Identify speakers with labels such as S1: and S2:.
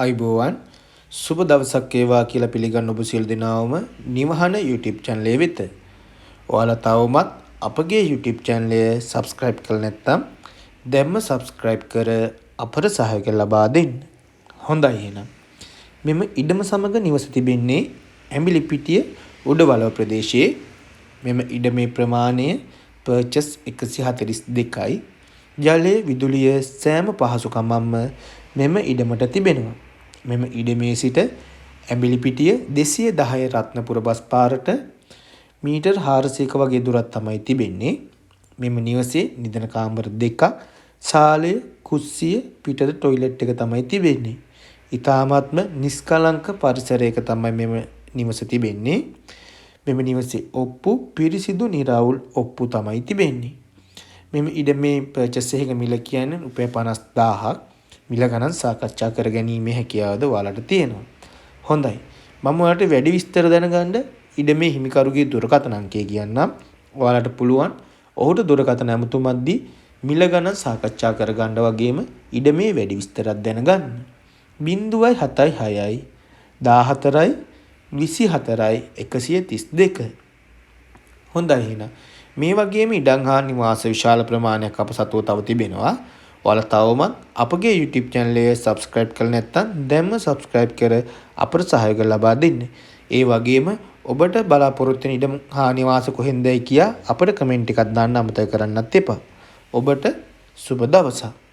S1: අයිබෝවන් සුබ දවසක් වේවා කියලා පිළිගන්න ඔබ සියලු දෙනාම නිවහන YouTube channel එක වෙත. ඔයාලා තවමත් අපගේ YouTube channel එක subscribe කරලා නැත්නම් දැන්ම subscribe කර අපට සහයෝගය ලබා දෙන්න. හොඳයි එහෙනම්. මෙම ඉඩම සමග නිවස තිබෙන්නේ ඇඹිලිපිටිය උඩවලව ප්‍රදේශයේ. මෙම ඉඩමේ ප්‍රමාණය purchase 142යි. ජලය විදුලිය සෑම පහසුකමක්ම මෙම ඉඩමට තිබෙනවා. මෙම ඉඩමේ සිට ඇඹිලිපිටිය 210 රත්නපුර බස් පාරට මීටර් 400ක වගේ දුරක් තමයි තිබෙන්නේ. මෙම නිවසේ නිදන කාමර දෙකක්, ශාලය, කුස්සිය, පිටත টয়ලට් එක තමයි තිබෙන්නේ. ඊ타මාත්ම නිස්කලංක පරිසරයක තමයි මෙම නිවස තිබෙන්නේ. මෙම නිවසේ ඔප්පු පිරිසිදු නිරවුල් ඔප්පු තමයි තිබෙන්නේ. මෙම ඉඩමේ පර්චේස් එකක මිල කියන්නේ රුපියල් 50000ක්. මිල ගණන් සාකච්ඡා කර ගැනීමේ හැකියාවද ඔයාලට තියෙනවා. හොඳයි. මම ඔයාලට වැඩි විස්තර දැනගන්න ඉඩමේ හිමිකරුගේ දුරකථන අංකය කියන්නම්. ඔයාලට පුළුවන් ඔහුට දුරකථන ඇමතුමක් දී මිල ගණන් සාකච්ඡා කර ගන්න වගේම ඉඩමේ වැඩි විස්තරයක් දැනගන්න. 076යි 14යි 24යි 132. හොඳයි එහෙනම්. මේ වගේම ඉඩම් හා නිවාස විශාල ප්‍රමාණයක් අප සතුව තව තිබෙනවා. ඔයාලා තවමත් අපගේ YouTube channel එක subscribe කරලා නැත්නම් දැන්ම subscribe කර අපට සහයෝගය ලබා දෙන්න. ඒ වගේම ඔබට බලාපොරොත්තු වෙන ඉඩම් හා නිවාස කොහෙන්දයි කියා අපට comment එකක් දාන්න අමතක කරන්නත් එපා. ඔබට සුබ දවසක්.